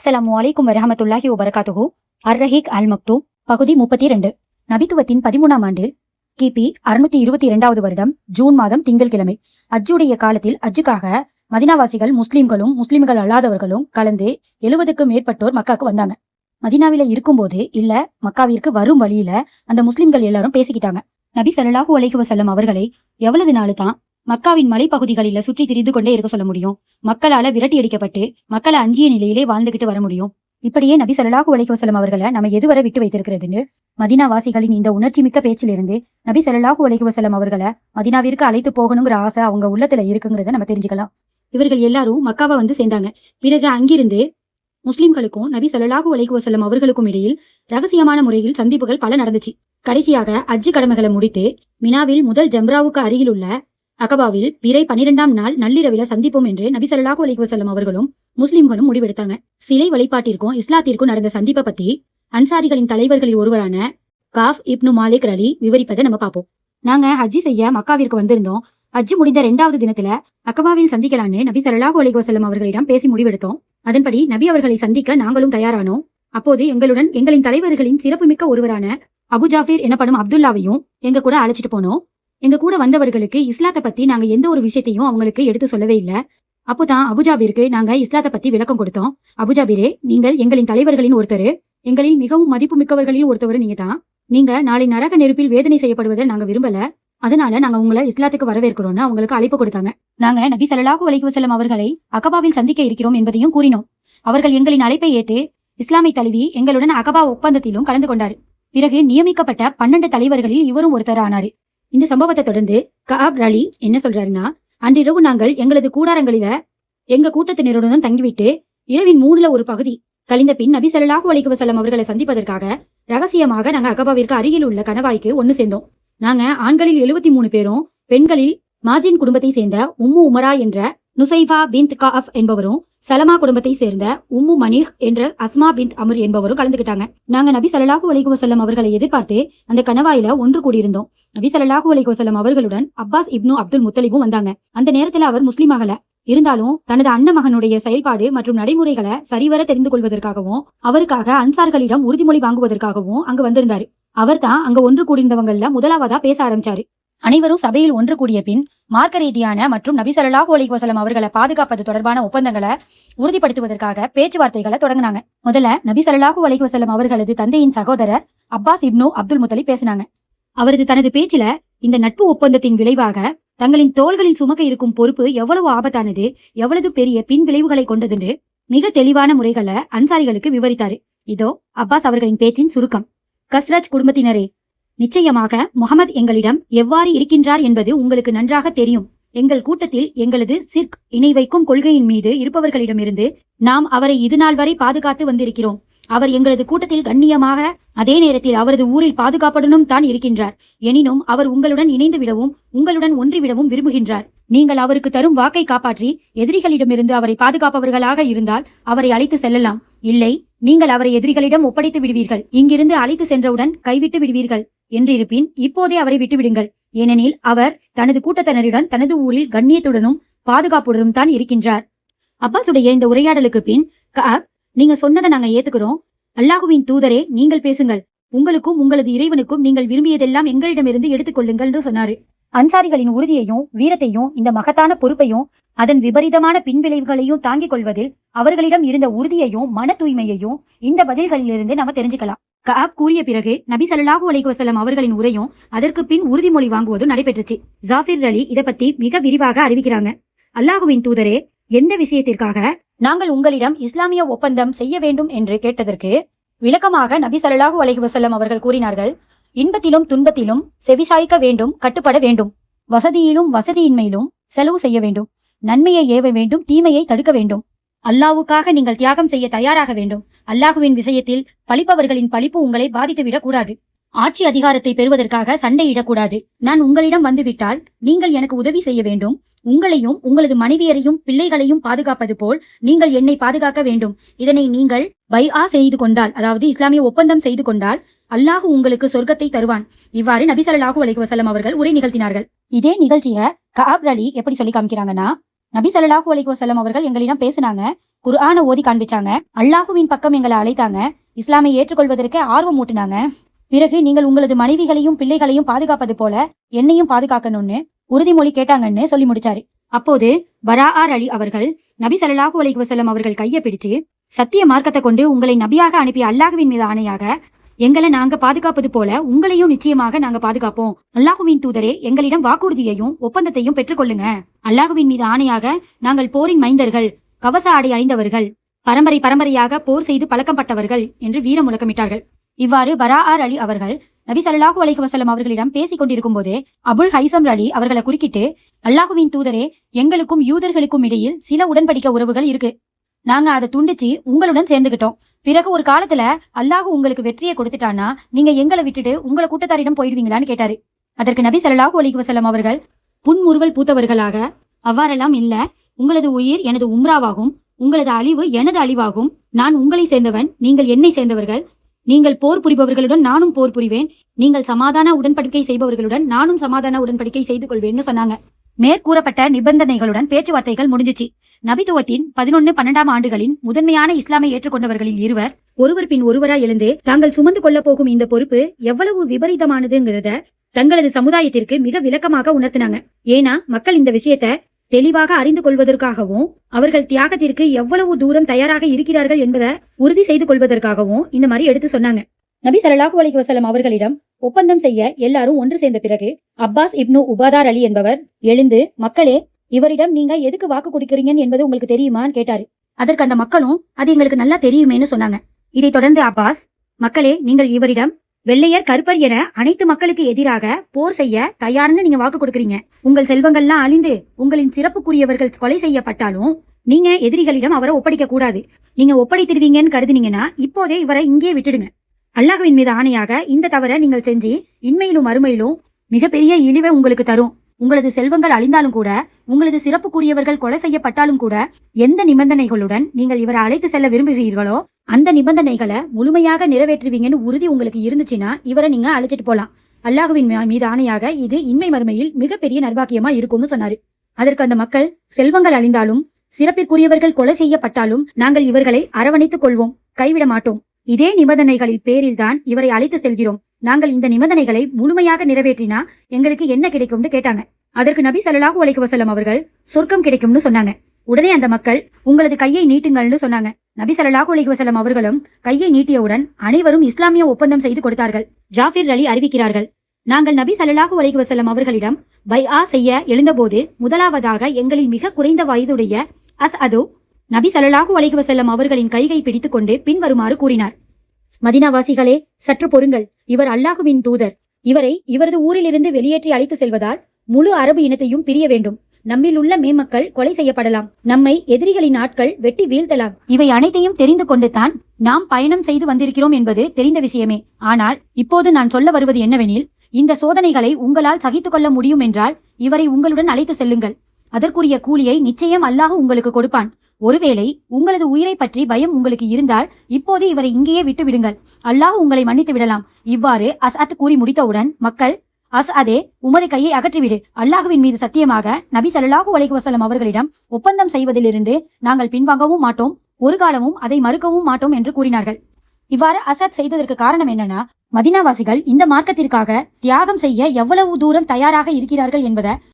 அஸ்ஸலாமு அலைக்கும் வரஹமத்துல்லாஹி வபரகாத்துஹு. அர்-ரஹீக் அல்-மக்தூம் பகுதி 32. நபித்துவத்தின் 13ஆம் ஆண்டு கிபி 622வது வருடம் ஜூன் மாதம் திங்கள்கிழமை. அஜ்ஜுடைய காலத்தில் அஜ்ஜுக்காக மதினாவாசிகள் முஸ்லிம்களும் முஸ்லிம்கள் அல்லாதவர்களும் கலந்து 70க்கும் மேற்பட்டோர் மக்காவுக்கு வந்தாங்க. மதினாவில இருக்கும்போது இல்ல மக்காவிற்கு வரும் வழியில அந்த முஸ்லிம்கள் எல்லாரும் பேசிக்கிட்டாங்க. நபி ஸல்லல்லாஹு அலைஹி வஸல்லம் அவர்களை எவ்வளவு நாள் தான் மக்காவின் மலைப்பகுதிகளில சுற்றி திரிந்து கொண்டே இருக்க சொல்ல முடியும்? மக்களால விரட்டி அடிக்கப்பட்டு மக்களை அஞ்சிய நிலையிலே வாழ்ந்துகிட்டு வர முடியும்? இப்படியே நபி ஸல்லல்லாஹு அலைஹி வஸல்லம் அவர்களை நம்ம எதுவரை விட்டு வைத்திருக்கிறதுன்னு மதீனா வாசிகளின் இந்த உணர்ச்சி மிக்க பேச்சிலிருந்து நபி ஸல்லல்லாஹு அலைஹி வஸல்லம் அவர்களை மதீனாவிற்கு அழைத்து போகணுங்கிற ஆசை அவங்க உள்ளத்துல இருக்குங்கிறத நம்ம தெரிஞ்சுக்கலாம். இவர்கள் எல்லாரும் மக்காவை வந்து சேர்ந்தாங்க. பிறகு அங்கிருந்து முஸ்லிம்களுக்கும் நபி ஸல்லல்லாஹு அலைஹி வஸல்லம் அவர்களுக்கும் இடையில் ரகசியமான முறையில் சந்திப்புகள் பல நடந்துச்சு. கடைசியாக அஜ்ஜு கடமைகளை முடித்து மினாவில் முதல் ஜம்ராவுக்கு அருகில் உள்ள அகபாவில் பிறை 12ஆம் நாள் நள்ளிரவில சந்திப்போம் என்று நபி ஸல்லல்லாஹு அலைஹி வஸல்லம் அவர்களும் முஸ்லிம்களும் முடிவெடுத்தாங்க. சிலை வழிபாட்டிற்கும் இஸ்லாத்திற்கும் நடந்த சந்திப்பை பத்தி அன்சாரிகளின் தலைவர்களில் ஒருவரான காஃப் இப்னு மாலிக் ரலி விவரிப்பதை நம்ம பார்ப்போம். நாங்க ஹஜ்ஜி செய்ய மக்காவிற்கு வந்திருந்தோம். ஹஜ்ஜு முடிந்த 2வது தினத்துல அகபாவில் சந்திக்கலான்னு நபி ஸல்லல்லாஹு அலைஹி வஸல்லம் அவர்களிடம் பேசி முடிவெடுத்தோம். அதன்படி நபி அவர்களை சந்திக்க நாங்களும் தயாரானோம். அப்போது எங்களுடன் எங்களின் தலைவர்களின் சிறப்புமிக்க ஒருவரான அபு ஜாஃபிர் எனப்படும் அப்துல்லாவையும் எங்க கூட அழைச்சிட்டு போனோம். எங்க கூட வந்தவர்களுக்கு இஸ்லாத்தை பத்தி நாங்க எந்த ஒரு விஷயத்தையும் அவங்களுக்கு எடுத்து சொல்லவே இல்லை. அப்போதான் அபுஜாபிற்கு நாங்க இஸ்லாத்தை பத்தி விளக்கம் கொடுத்தோம். அபுஜாபிரே, நீங்கள் எங்களின் தலைவர்களின் ஒருத்தர், எங்களின் மிகவும் மதிப்பு மிக்கவர்களில் ஒருத்தவர் நீங்க தான். நீங்க நாளை நரக நெருப்பில் வேதனை செய்யப்படுவதை நாங்க விரும்பல. அதனால நாங்க உங்களை இஸ்லாத்துக்கு வரவேற்கிறோம்னு அவங்களுக்கு அழைப்பு கொடுத்தாங்க. நாங்க நபி ஸல்லல்லாஹு அலைஹி வஸல்லம் அவர்களை அகபாவில் சந்திக்க இருக்கிறோம் என்பதையும் கூறினோம். அவர்கள் எங்களின் அழைப்பை ஏற்று இஸ்லாமை தழுவி எங்களுடன் அகபா ஒப்பந்தத்திலும் கலந்து கொண்டாரு. பிறகு நியமிக்கப்பட்ட 12 தலைவர்களில் இவரும் ஒருத்தர் ஆனாரு. இந்த சம்பவத்தை தொடர்ந்து கஅப் ரலி என்ன சொல்றாருன்னா, அன்றிரவு நாங்கள் எங்களது கூடாரங்களில எங்க கூட்டத்தினருடன் தங்கிவிட்டு இரவின் 3ல் ஒரு பகுதி கழிந்த பின் நபி ஸல்லல்லாஹு அலைஹி வஸல்லம் அவர்களை சந்திப்பதற்காக ரகசியமாக நாங்க அகபாவிற்கு அருகில் உள்ள கணவாய்க்கு ஒன்னு சேர்ந்தோம். நாங்க ஆண்களில் 73 பேரும் பெண்களில் மாஜின் குடும்பத்தை சேர்ந்த உம்மு உமரா என்ற நுசைஃபா பின்த் கஅப் என்பவரும் சலமா குடும்பத்தை சேர்ந்த உம்மு மனிஹ் என்ற அஸ்மா பின்த் அமர் என்பவரும் கலந்துக்கிட்டாங்க. நாங்க நபி ஸல்லல்லாஹு அலைஹி வஸல்லம் அவர்களை எதிர்பார்த்து அந்த கணவாயில ஒன்று கூடியிருந்தோம். நபி ஸல்லல்லாஹு அலைஹி வஸல்லம் அவர்களுடன் அப்பாஸ் இப்னு அப்துல் முத்தலிபும் வந்தாங்க. அந்த நேரத்துல அவர் முஸ்லீம் ஆகல. இருந்தாலும் தனது அண்ணன் மகனுடைய செயல்பாடு மற்றும் நடைமுறைகளை சரிவர தெரிந்து கொள்வதற்காகவும் அவருக்காக அன்சார்களிடம் உறுதிமொழி வாங்குவதற்காகவும் அங்கு வந்திருந்தாரு. அவர் தான் அங்க ஒன்று கூடியிருந்தவங்கள்ல முதலாவதா பேச ஆரம்பிச்சாரு. அனைவரும் சபையில் ஒன்று கூடிய பின் மார்க்க ரீதியான மற்றும் நபி ஸல்லல்லாஹு அலைஹி வஸல்லம் அவர்களை பாதுகாப்பது தொடர்பான ஒப்பந்தங்களை உறுதிப்படுத்துவதற்காக பேச்சுவார்த்தைகளை தொடங்கினாங்க. முதல்ல நபி ஸல்லல்லாஹு அலைஹி வஸல்லம் அவர்களது தந்தையின் சகோதரர் அப்பாஸ் இப்னு அப்துல் முத்தலிப் பேசினாங்க. அவரது தனது பேச்சில இந்த நட்பு ஒப்பந்தத்தின் விளைவாக தங்களின் தோள்களில் சுமக்க இருக்கும் பொறுப்பு எவ்வளவு ஆபத்தானது, எவ்வளவு பெரிய பின் விளைவுகளை கொண்டதுன்னு மிக தெளிவான முறைகளை அன்சாரிகளுக்கு விவரித்தாரு. இதோ அப்பாஸ் அவர்களின் பேச்சின் சுருக்கம். கஸ்ரஜ் குடும்பத்தினரே, நிச்சயமாக முகமது எங்களிடம் எவ்வாறு இருக்கின்றார் என்பது உங்களுக்கு நன்றாக தெரியும். எங்கள் கூட்டத்தில் எங்களது சிர்க் இணை வைக்கும் கொள்கையின் மீது இருப்பவர்களிடமிருந்து நாம் அவரை இதுநாள் வரை பாதுகாத்து வந்திருக்கிறோம். அவர் எங்களது கூட்டத்தில் கண்ணியமாக, அதே நேரத்தில் அவரது ஊரில் பாதுகாப்புடனும் தான் இருக்கின்றார். எனினும் அவர் உங்களுடன் இணைந்து விடவும் உங்களுடன் ஒன்றிவிடவும் விரும்புகின்றார். நீங்கள் அவருக்கு தரும் வாக்கை காப்பாற்றி எதிரிகளிடமிருந்து அவரை பாதுகாப்பவர்களாக இருந்தால் அவரை அழைத்து செல்லலாம். இல்லை, நீங்கள் அவரை எதிரிகளிடம் ஒப்படைத்து விடுவீர்கள். இங்கிருந்து அழைத்து சென்றவுடன் கைவிட்டு விடுவீர்கள் என்றிருப்பின் இப்போதே அவரை விட்டுவிடுங்கள். ஏனெனில் அவர் தனது கூட்டத்தினருடன் தனது ஊரில் கண்ணியத்துடனும் பாதுகாப்புடனும் தான் இருக்கின்றார். அப்பாசுடைய இந்த உரையாடலுக்கு பின் கஅப், நீங்க சொன்னதை நாங்க ஏத்துக்கிறோம். அல்லாஹுவின் தூதரே, நீங்கள் பேசுங்கள். உங்களுக்கும் உங்களது இறைவனுக்கும் நீங்கள் விரும்பியதெல்லாம் எங்களிடமிருந்து எடுத்துக்கொள்ளுங்கள் என்று சொன்னாரு. அன்சாரிகளின் உறுதியையும் வீரத்தையும் இந்த மகத்தான பொறுப்பையும் அதன் விபரீதமான பின்விளைவுகளையும் தாங்கிக் கொள்வதில் அவர்களிடம் இருந்த உறுதியையும் மன தூய்மையையும் இந்த பதில்களிலிருந்து நம்ம தெரிஞ்சுக்கலாம். கஅப் கூறிய பிறகு நபி ஸல்லல்லாஹு அலைஹி வஸல்லம் அவர்களின் உரையும் அதற்கு பின் உறுதிமொழி வாங்குவதும் நடைபெற்றுச்சு. ஜாஃபிர் அலி இதை பத்தி மிக விரிவாக அறிவிக்கிறாங்க. அல்லாஹுவின் தூதரே, எந்த விஷயத்திற்காக நாங்கள் உங்களிடம் இஸ்லாமிய ஒப்பந்தம் செய்ய வேண்டும் என்று கேட்டதற்கு விளக்கமாக நபி ஸல்லல்லாஹு அலைஹி வஸல்லம் அவர்கள் கூறினார்கள், இன்பத்திலும் துன்பத்திலும் செவிசாய்க்க வேண்டும், கட்டுப்பட வேண்டும். வசதியிலும் வசதியின்மையிலும் செலவு செய்ய வேண்டும். நன்மையை ஏவ வேண்டும், தீமையை தடுக்க வேண்டும். அல்லாஹ்வுக்காக நீங்கள் தியாகம் செய்ய தயாராக வேண்டும். அல்லாஹுவின் விஷயத்தில் பழிப்பவர்களின் பழிப்பு உங்களை பாதித்துவிடக் கூடாது. ஆட்சி அதிகாரத்தை பெறுவதற்காக சண்டையிடக்கூடாது. நான் உங்களிடம் வந்துவிட்டால் நீங்கள் எனக்கு உதவி செய்ய வேண்டும். உங்களையும் உங்களது மனைவியரையும் பிள்ளைகளையும் பாதுகாப்பது போல் நீங்கள் என்னை பாதுகாக்க வேண்டும். இதனை நீங்கள் பைஆ செய்து கொண்டால், அதாவது இஸ்லாமிய ஒப்பந்தம் செய்து கொண்டால் அல்லாஹ் உங்களுக்கு சொர்க்கத்தை தருவான். இவ்வாறு நபி ஸல்லல்லாஹு அலைஹி வஸல்லம் அவர்கள் உரை நிகழ்த்தினார்கள். இதே நிகழ்ச்சிய கஅப் ரலி எப்படி சொல்லி காமிக்கிறாங்கன்னா, நபி ஸல்லல்லாஹு அலைஹி வஸல்லம் அவர்கள் எங்களிடம் பேசினாங்க. குர்ஆனை ஓதி காண்பிச்சாங்க. அல்லாஹுவின் பக்கம் எங்களை அழைத்தாங்க. இஸ்லாமை ஏற்றுக்கொள்வதற்கு ஆர்வம் ஊட்டினாங்க. பிறகு நீங்கள் உங்களது மனைவிகளையும் பிள்ளைகளையும் பாதுகாப்பது போல என்னையும் பாதுகாக்கணும்னு உறுதிமொழி கேட்டாங்கன்னு சொல்லி முடிச்சாரு. அப்போது பராஆர் அலி அவர்கள் நபி ஸல்லல்லாஹு அலைஹி வஸல்லம் அவர்கள் கையை பிடிச்சு, சத்திய மார்க்கத்தை கொண்டு உங்களை நபியாக அனுப்பிய அல்லாஹுவின் மீது ஆணையாக எங்களை நாங்க பாதுகாப்பது போல உங்களையும் நிச்சயமாக நாங்க பாதுகாப்போம். அல்லாஹுவின் தூதரே, எங்களிடம் வாக்குறுதியையும் ஒப்பந்தத்தையும் பெற்றுக்கொள்ளுங்க. அல்லாஹுவின் மீது ஆணையாக நாங்கள் போரின் மைந்தர்கள், கவச ஆடை அணிந்தவர்கள், பரம்பரையாக போர் செய்து பழக்கப்பட்டவர்கள் என்று வீர முழக்கமிட்டார்கள். இவ்வாறு பராஆர் அலி அவர்கள் நபி ஸல்லல்லாஹு அலைஹி வஸல்லம் அவர்களிடம் பேசிக் கொண்டிருக்கும் போதே அபுல் ஹைசம் அலி அவர்களை குறுக்கிட்டு, அல்லாஹுவின் தூதரே, எங்களுக்கும் யூதர்களுக்கும் இடையில் சில உடன்படிக்கை உறவுகள் இருக்கு. நாங்க அதை துண்டிச்சு உங்களுடன் சேர்ந்துகிட்டோம். பிறகு ஒரு காலத்துல அல்லாஹ் உங்களுக்கு வெற்றியை கொடுத்துட்டானா நீங்க எங்களை விட்டுட்டு உங்களை கூட்டத்தாரிடம் போயிடுவீங்களான்னு கேட்டாரு. அதற்கு நபி ஸல்லல்லாஹு அலைஹி வஸல்லம் அவர்கள் புன்முறுவல் பூத்தவர்களாக, அவ்வாறெல்லாம் இல்ல, உங்களது உயிர் எனது உம்ராவாகும், உங்களது அழிவு எனது அழிவாகும். நான் உங்களை சேர்ந்தவன், நீங்கள் என்னை சேர்ந்தவர்கள். நீங்கள் போர் புரிபவர்களுடன் நானும் போர் புரிவேன். நீங்கள் சமாதான உடன்படிக்கை செய்பவர்களுடன் நானும் சமாதான உடன்படிக்கை செய்து கொள்வேன்னு சொன்னாங்க. மேற்கூறப்பட்ட நிபந்தனைகளுடன் பேச்சுவார்த்தைகள் முடிஞ்சிச்சு. நபித்துவத்தின் 11-12 ஆண்டுகளின் முதன்மையான இஸ்லாமை ஏற்றுக்கொண்டவர்களில் இருவர் ஒருவர் பின் ஒருவரா எழுந்து தாங்கள் சுமந்து கொள்ள போகும் இந்த பொறுப்பு எவ்வளவு விபரீதமானதுங்கிறத தங்களது சமுதாயத்திற்கு மிக விளக்கமாக உணர்த்தினாங்க. ஏன்னா மக்கள் இந்த விஷயத்த தெளிவாக அறிந்து கொள்வதற்காகவும் அவர்கள் தியாகத்திற்கு எவ்வளவு தூரம் தயாராக இருக்கிறார்கள் என்பதை உறுதி செய்து கொள்வதற்காகவும் இந்த மாதிரி எடுத்து சொன்னாங்க. நபி ஸல்லல்லாஹு அலைஹி வஸல்லம் அவர்களிடம் ஒப்பந்தம் செய்ய எல்லாரும் ஒன்று சேர்ந்த பிறகு அப்பாஸ் இப்னு உபாதார் அலி என்பவர் எழுந்து, மக்களே, இவரிடம் நீங்க எதுக்கு வாக்கு கொடுக்கிறீங்கன்னு என்பது உங்களுக்கு தெரியுமான்னு கேட்டாரு. அதற்கு அந்த மக்களும் அது எங்களுக்கு நல்லா தெரியுமேன்னு சொன்னாங்க. இதைத் தொடர்ந்து அப்பாஸ், மக்களே, நீங்கள் இவரிடம் வெள்ளையர் கருப்பர் என அனைத்து மக்களுக்கு எதிராக போர் செய்ய தயார்னு நீங்க வாக்கு கொடுக்கறீங்க. உங்கள் செல்வங்கள்லாம் அழிந்து உங்களின் சிறப்புக்குரியவர்கள் கொலை செய்யப்பட்டாலும் நீங்க எதிரிகளிடம் அவரை ஒப்படைக்க கூடாது. நீங்க ஒப்படைத்திருவீங்கன்னு கருதுனீங்கன்னா இப்போதே இவரை இங்கே விட்டுடுங்க. அல்லாஹ்வின் மீது ஆணையாக இந்த தவறை நீங்கள் செஞ்சு இன்மையிலும் மறுமையிலும் மிகப்பெரிய இழிவை உங்களுக்கு தரும். உங்களது செல்வங்கள் அழிந்தாலும் கூட, உங்களது சிறப்புக்குரியவர்கள் கொலை செய்யப்பட்டாலும் கூட, எந்த நிபந்தனைகளுடன் நீங்கள் இவரை அழைத்து செல்ல விரும்புகிறீர்களோ அந்த நிபந்தனைகளை முழுமையாக நிறைவேற்றுவீங்கன்னு உறுதி உங்களுக்கு இருந்துச்சுன்னா இவரை நீங்க அழைச்சிட்டு போலாம். அல்லாஹ்வின் மீது ஆணையாக இது இன்மை மறுமையில் மிகப்பெரிய நர்பாக்கியமா இருக்கும்னு சொன்னாரு. அதற்கு அந்த மக்கள், செல்வங்கள் அழிந்தாலும் சிறப்பிற்குரியவர்கள் கொலை செய்யப்பட்டாலும் நாங்கள் இவர்களை அரவணைத்துக் கொள்வோம், கைவிட மாட்டோம். இதே நிபந்தனைகளில் பேரில்தான் இவரை அழைத்து செல்கிறோம். நாங்கள் இந்த நிபந்தனைகளை முழுமையாக நிறைவேற்றினா எங்களுக்கு என்ன கிடைக்கும்னு கேட்டாங்க. அதற்கு நபி ஸல்லல்லாஹு அலைஹி வஸல்லம் அவர்கள் சொர்க்கம் கிடைக்கும்னு சொன்னாங்க. உடனே அந்த மக்கள், உங்களது கையை நீட்டுங்கள்னு சொன்னாங்க. நபி ஸல்லல்லாஹு அலைஹி வஸல்லம் அவர்களும் கையை நீட்டியவுடன் அனைவரும் இஸ்லாமிய ஒப்பந்தம் செய்து கொடுத்தார்கள். ஜாஃபிர் அலி அறிவிக்கிறார்கள், நாங்கள் நபி ஸல்லல்லாஹு அலைஹி வஸல்லம் அவர்களிடம் பைஆ செய்ய எழுந்தபோது முதலாவதாக எங்களில் மிக குறைந்த வயதுடைய அஸ்அது நபி ஸல்லல்லாஹு அலைஹி வஸல்லம் அவர்களின் கையை பிடித்துக் கொண்டு பின்வருமாறு கூறினார்: மதீனாவாசிகளே, சற்று பொறுங்கள். இவர் அல்லாஹுவின் தூதர். இவரை இவரது ஊரிலிருந்து வெளியேற்றி அழைத்து செல்வதால் முழு அரபு இனத்தையும் பிரிய வேண்டும். நம்மில் உள்ள மேமக்கள் கொலை செய்யப்படலாம். நம்மை எதிரிகளின் ஆட்கள் வெட்டி வீழ்த்தலாம். இவை அனைத்தையும் தெரிந்து கொண்டு தான் நாம் பயணம் செய்து வந்திருக்கிறோம் என்பது தெரிந்த விஷயமே. ஆனால் இப்போது நான் சொல்ல வருவது என்னவெனில், இந்த சோதனைகளை உங்களால் சகித்துக் கொள்ள முடியும் என்றால் இவரை உங்களுடன் அழைத்து செல்லுங்கள். அதற்குரிய கூலியை நிச்சயம் அல்லாஹ் உங்களுக்கு கொடுப்பான். ஒருவேளை உங்களது உயிரை பற்றி பயம் உங்களுக்கு இருந்தால் இப்போது இவரை இங்கேயே விட்டு விடுங்கள். அல்லாஹ் உங்களை மன்னித்து விடலாம். இவ்வாறு அஸ்அத் கூறி முடித்தவுடன் மக்கள், அஸ்அதே, உமது கையை அகற்றிவிடு. அல்லாஹுவின் மீது சத்தியமாக நபி ஸல்லல்லாஹு அலைஹி வஸல்லம் அவர்களிடம் ஒப்பந்தம் செய்வதிலிருந்து நாங்கள் பின்வாங்கவும் மாட்டோம், ஒரு காலமும் அதை மறுக்கவும் மாட்டோம் என்று கூறினார்கள். இவ்வாறு அஸ்அத் செய்ததற்கு காரணம் என்னன்னா, மதீனாவாசிகள் இந்த மார்க்கத்திற்காக தியாகம் செய்ய எவ்வளவு தூரம் தயாராக இருக்கிறார்கள் என்பதை